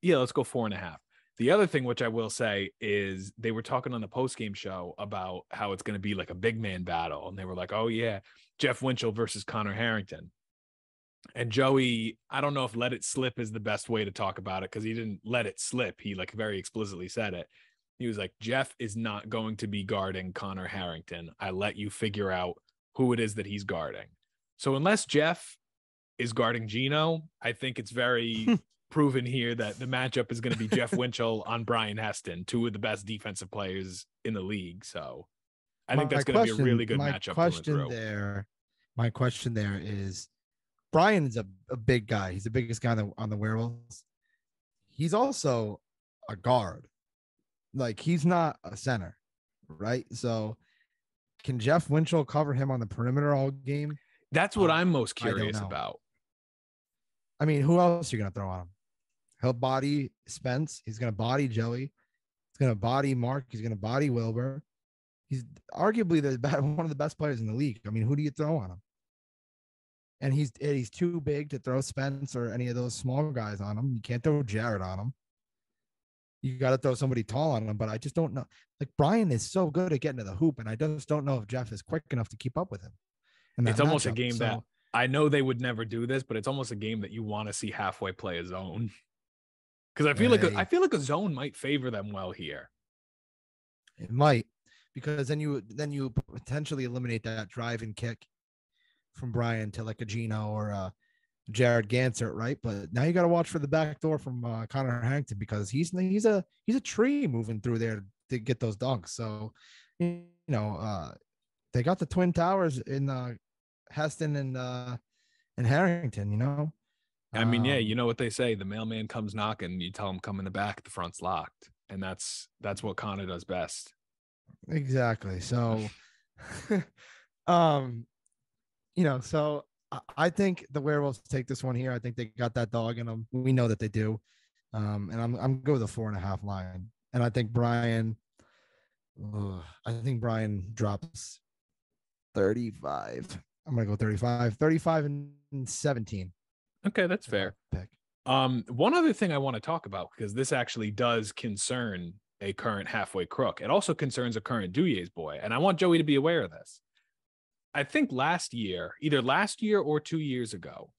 Yeah, let's go 4.5. The other thing, which I will say, is they were talking on the post-game show about how it's going to be like a big man battle, and they were like, oh, yeah, Jeff Winchell versus Connor Harrington. And Joey, I don't know if let it slip is the best way to talk about it because he didn't let it slip. He like very explicitly said it. He was like, Jeff is not going to be guarding Connor Harrington. I let you figure out who it is that he's guarding. So unless Jeff is guarding Gino, I think it's very proven here that the matchup is going to be Jeff Winchell on Bryan Heston, two of the best defensive players in the league. So I think that's going to be a really good matchup. My question there is, Bryan is a big guy. He's the biggest guy on the Werewolves. He's also a guard. Like, he's not a center, right? So can Jeff Winchell cover him on the perimeter all game? That's what I'm most curious about. I mean, who else are you going to throw on him? He'll body Spence. He's going to body Joey. He's going to body Mark. He's going to body Wilbur. He's arguably one of the best players in the league. I mean, who do you throw on him? And he's too big to throw Spence or any of those small guys on him. You can't throw Jared on him. You got to throw somebody tall on him, but I just don't know. Like, Bryan is so good at getting to the hoop, and I just don't know if Jeff is quick enough to keep up with him. It's almost a game that I know they would never do this, but it's almost a game that you want to see Halfway play a zone. Because I feel like a zone might favor them well here. It might, because then you potentially eliminate that drive and kick from Bryan to like a Gino or a Jared Gansert, right? But now you got to watch for the back door from Connor Harrington, because he's a tree moving through there to get those dunks. So they got the Twin Towers in Heston and Harrington. I mean, yeah, you know what they say: the mailman comes knocking, you tell him come in the back, the front's locked, and that's what Connor does best. Exactly. So, so I think the Werewolves take this one here. I think they got that dog in them. We know that they do. And I'm going with the 4.5 line. And I think Bryan drops 35. I'm going to go 35 and 17. Okay, that's fair. Pick. One other thing I want to talk about, because this actually does concern a current Halfway Crook. It also concerns a current Duje's boy. And I want Joey to be aware of this. I think either last year or 2 years ago,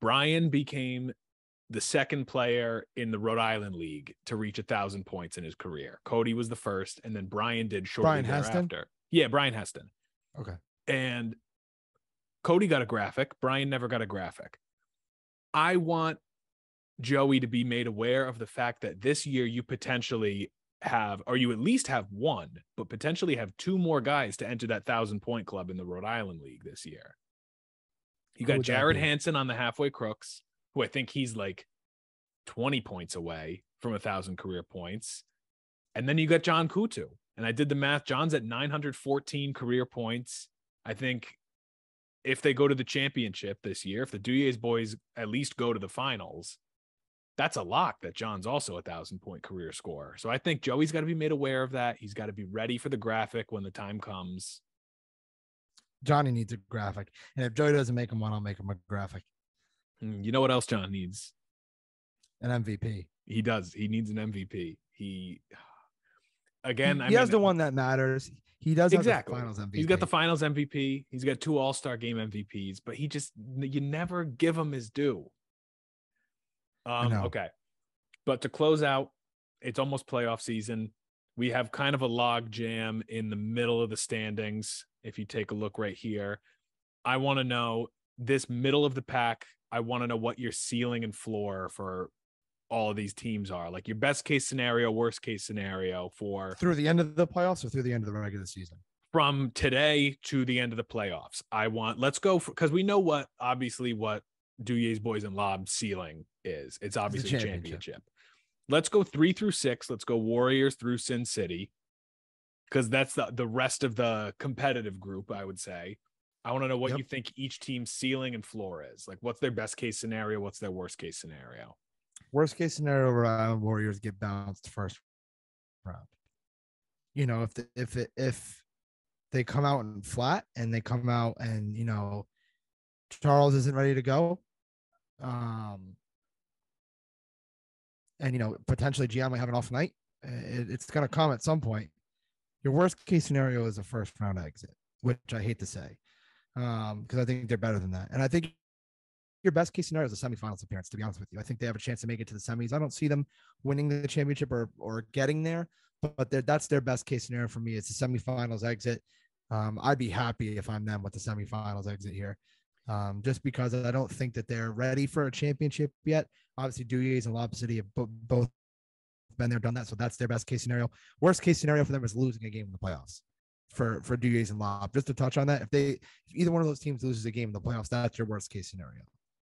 Bryan became the second player in the Rhode Island League to reach 1,000 points in his career. Cody was the first, and then Bryan did shortly thereafter. Heston? Yeah, Bryan Heston. Okay. And Cody got a graphic. Bryan never got a graphic. I want Joey to be made aware of the fact that this year you potentially have, or you at least have one, but potentially have two more guys to enter that 1,000-point club in the Rhode Island League this year. You got Jared Hansen on the Halfway Crooks, who I think he's like 20 points away from 1,000 career points. And then you got John Kutu. And I did the math. John's at 914 career points. I think if they go to the championship this year, if the Duje's boys at least go to the finals, that's a lock that John's also 1,000-point career scorer. So I think Joey's got to be made aware of that. He's got to be ready for the graphic when the time comes. Johnny needs a graphic. And if Joey doesn't make him one, I'll make him a graphic. You know what else John needs? An MVP. He does. He needs an MVP. He has the one that matters. He does exactly. Have the finals MVP. He's got the finals MVP. He's got 2 All-Star game MVPs, but you never give him his due. Okay. But to close out, it's almost playoff season. We have kind of a log jam in the middle of the standings. If you take a look right here, I want to know this middle of the pack. I want to know what your ceiling and floor for all of these teams are. Like your best case scenario, worst case scenario for through the end of the playoffs or through the end of the regular season. From today to the end of the playoffs. Let's go because we know what Duje's Boys and Lob ceiling is. It's obviously championship. Let's go 3 through 6. Let's go Warriors through Sin City, because that's the rest of the competitive group, I would say. I want to know what you think each team's ceiling and floor is. Like, what's their best case scenario? What's their worst case scenario? Worst case scenario, Rhode Island Warriors get bounced first round. If they come out in flat and they come out and, Charles isn't ready to go, and, potentially Gian might have an off night, it's going to come at some point. Your worst case scenario is a first round exit, which I hate to say, because I think they're better than that. And I think your best case scenario is a semifinals appearance, to be honest with you. I think they have a chance to make it to the semis. I don't see them winning the championship or getting there, but that's their best case scenario for me. It's a semifinals exit. I'd be happy if I'm them with the semifinals exit here. Just because I don't think that they're ready for a championship yet. Obviously, Duje's and Lob City have both been there, done that. So that's their best case scenario. Worst case scenario for them is losing a game in the playoffs for Duje's and Lob. Just to touch on that, if either one of those teams loses a game in the playoffs, that's your worst case scenario.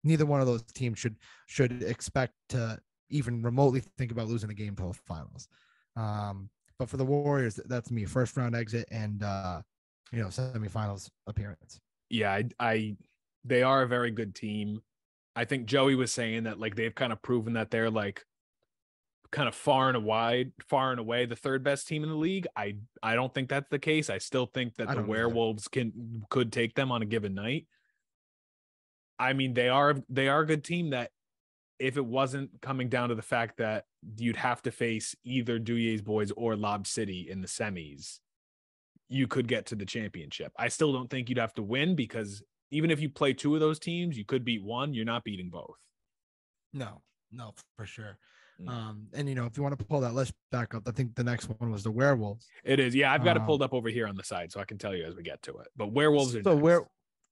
Neither one of those teams should expect to even remotely think about losing a game until the finals. But for the Warriors, that's me. First round exit and semifinals appearance. Yeah, they are a very good team. I think Joey was saying that like they've kind of proven that they're like kind of far and away the third best team in the league. I don't think that's the case. I still think that the Werewolves could take them on a given night. I mean, they are a good team that if it wasn't coming down to the fact that you'd have to face either Duje's Boys or Lob City in the semis, you could get to the championship. I still don't think you'd have to win, because even if you play 2 of those teams, you could beat one. You're not beating both. No, for sure. And if you want to pull that list back up, I think the next one was the Werewolves. It is. Yeah, I've got it pulled up over here on the side, so I can tell you as we get to it. But Werewolves are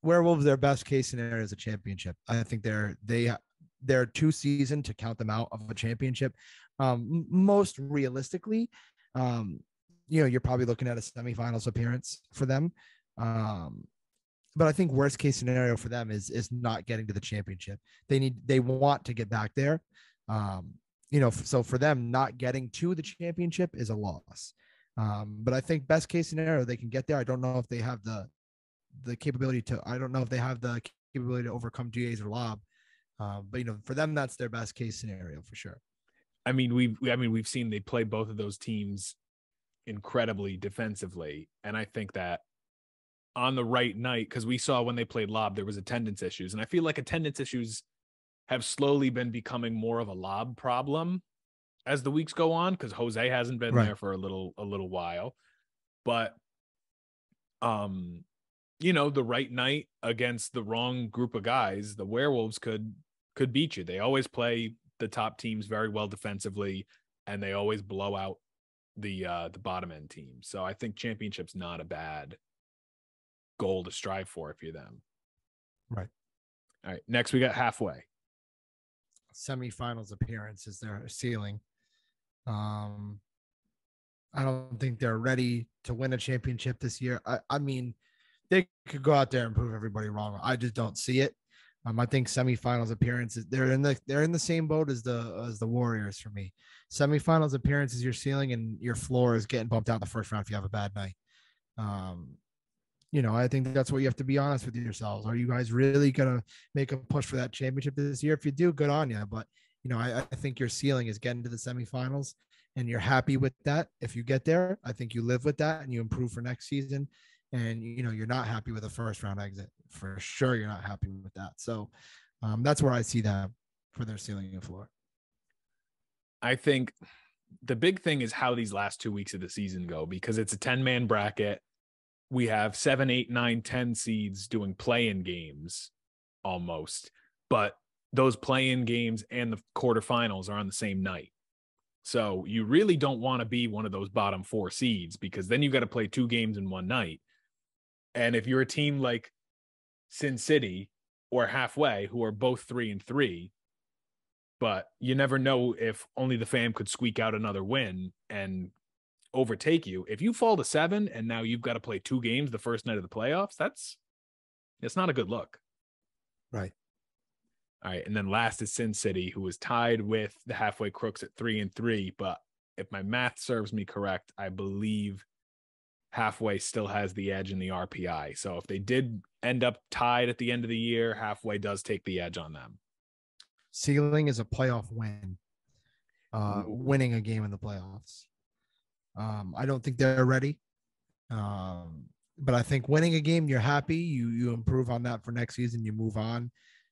Werewolves, their best case scenario is a championship. I think they're too seasoned to count them out of a championship. Most realistically, you're probably looking at a semifinals appearance for them. But I think worst case scenario for them is not getting to the championship. They want to get back there. So for them, not getting to the championship is a loss. But I think best case scenario, they can get there. I don't know if they have the capability to overcome Duje's or Lob. But for them, that's their best case scenario for sure. I mean, we've seen they play both of those teams incredibly defensively, and I think that on the right night, because we saw when they played Lob, there was attendance issues, and I feel like attendance issues have slowly been becoming more of a Lob problem as the weeks go on, because Jose hasn't been there for a little while. But the right night against the wrong group of guys, the Werewolves could beat you. They always play the top teams very well defensively, and they always blow out the bottom end team. So I think championship's not a bad goal to strive for if you're them. Right. All right. Next, we got halfway. Semifinals appearance is their ceiling. I don't think they're ready to win a championship this year. I mean, they could go out there and prove everybody wrong. I just don't see it. I think semifinals appearances, they're in the same boat as the Warriors for me. Semifinals appearance is your ceiling, and your floor is getting bumped out in the first round if you have a bad night. I think that's what you have to be honest with yourselves. Are you guys really gonna make a push for that championship this year? If you do, good on you. But I think your ceiling is getting to the semifinals, and you're happy with that. If you get there, I think you live with that and you improve for next season. and you're not happy with a first round exit for sure. You're not happy with that. So that's where I see that for their ceiling and floor. I think the big thing is how these last 2 weeks of the season go, because it's a 10-man bracket. We have 7, 8, 9, 10 seeds doing play-in games almost, but those play-in games and the quarterfinals are on the same night. So you really don't want to be one of those bottom 4 seeds, because then you got to play 2 games in one night. And if you're a team like Sin City or Halfway, who are both 3-3, but you never know if Only the Fam could squeak out another win and overtake you. If you fall to 7 and now you've got to play 2 games the first night of the playoffs, it's not a good look. Right. All right. And then last is Sin City, who was tied with the Halfway Crooks at 3-3. But if my math serves me correct, I believe Halfway still has the edge in the RPI. So if they did end up tied at the end of the year, Halfway does take the edge on them. Ceiling is a playoff win, winning a game in the playoffs. I don't think they're ready. But I think winning a game, you're happy. You improve on that for next season. You move on.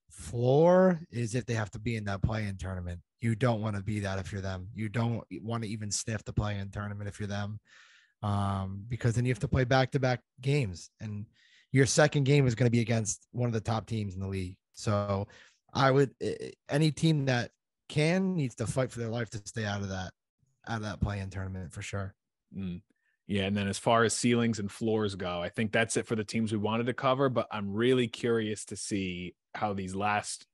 Floor is if they have to be in that play-in tournament. You don't want to be that if you're them. You don't want to even sniff the play-in tournament if you're them, because then you have to play back-to-back games, and your second game is going to be against one of the top teams in the league. So I would, any team that needs to fight for their life to stay out of that play-in tournament for sure. Yeah, and then as far as ceilings and floors go, I think that's it for the teams we wanted to cover, but I'm really curious to see how these last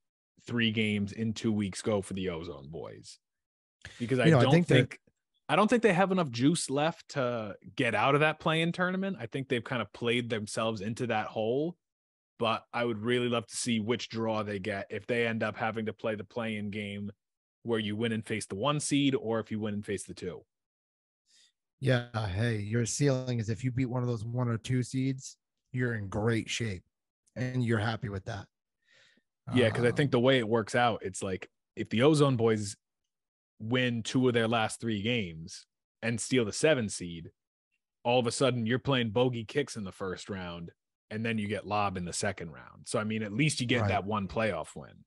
3 games in 2 weeks go for the Ozone boys. Because I don't think they have enough juice left to get out of that play-in tournament. I think they've kind of played themselves into that hole, but I would really love to see which draw they get if they end up having to play the play-in game where you win and face the 1 seed, or if you win and face the 2. Yeah. Hey, your ceiling is if you beat one of those 1 or 2 seeds, you're in great shape and you're happy with that. Yeah. Cause I think the way it works out, it's like if the Ozone boys win 2 of their last 3 games and steal the 7 seed, all of a sudden you're playing Bogy Kicks in the first round, and then you get Lob in the second round. So, I mean, at least you get that 1 playoff win.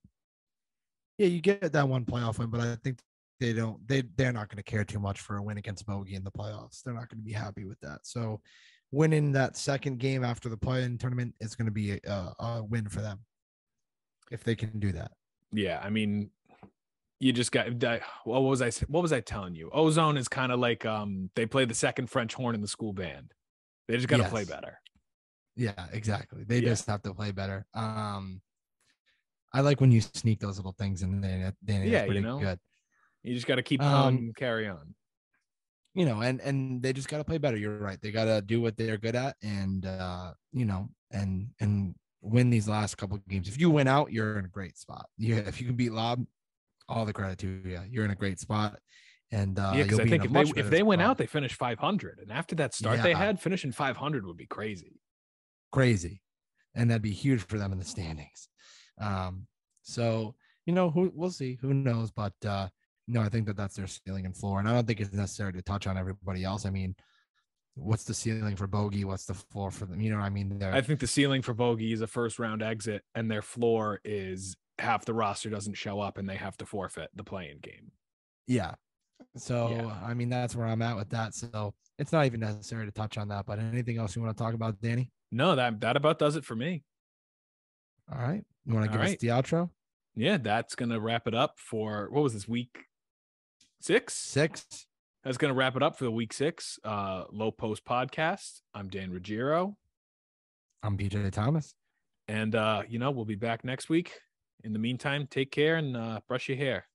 Yeah. You get that 1 playoff win, but I think they're not going to care too much for a win against Bogy in the playoffs. They're not going to be happy with that. So winning that second game after the play-in tournament is going to be a win for them if they can do that. Yeah. I mean, you just got, what was I telling you? Ozone is kind of like, they play the second French horn in the school band. They just got to play better. Yeah, exactly. They just have to play better. I like when you sneak those little things in there. That's pretty good. You just got to keep on, carry on. And they just got to play better. You're right. They got to do what they're good at, and and win these last couple of games. If you win out, you're in a great spot. Yeah, if you can beat Lob, all the credit to you. You're in a great spot. And because I think if they win out, they finish 500, and after that start they had, finishing 500 would be crazy. And that'd be huge for them in the standings. So we'll see. Who knows? But I think that's their ceiling and floor, and I don't think it's necessary to touch on everybody else. I mean, what's the ceiling for Bogy? What's the floor for them? You know what I mean? I think the ceiling for Bogy is a first round exit, and their floor is half the roster doesn't show up and they have to forfeit the play-in game. Yeah. So, I mean, that's where I'm at with that. So it's not even necessary to touch on that, but anything else you want to talk about, Danny? No, that about does it for me. All right. You want to give us the outro? Yeah, that's going to wrap it up for, what was this, week 6? That's going to wrap it up for the week 6 Low Post podcast. I'm Dan Ruggiero. I'm PJ Thomas. And, we'll be back next week. In the meantime, take care and brush your hair.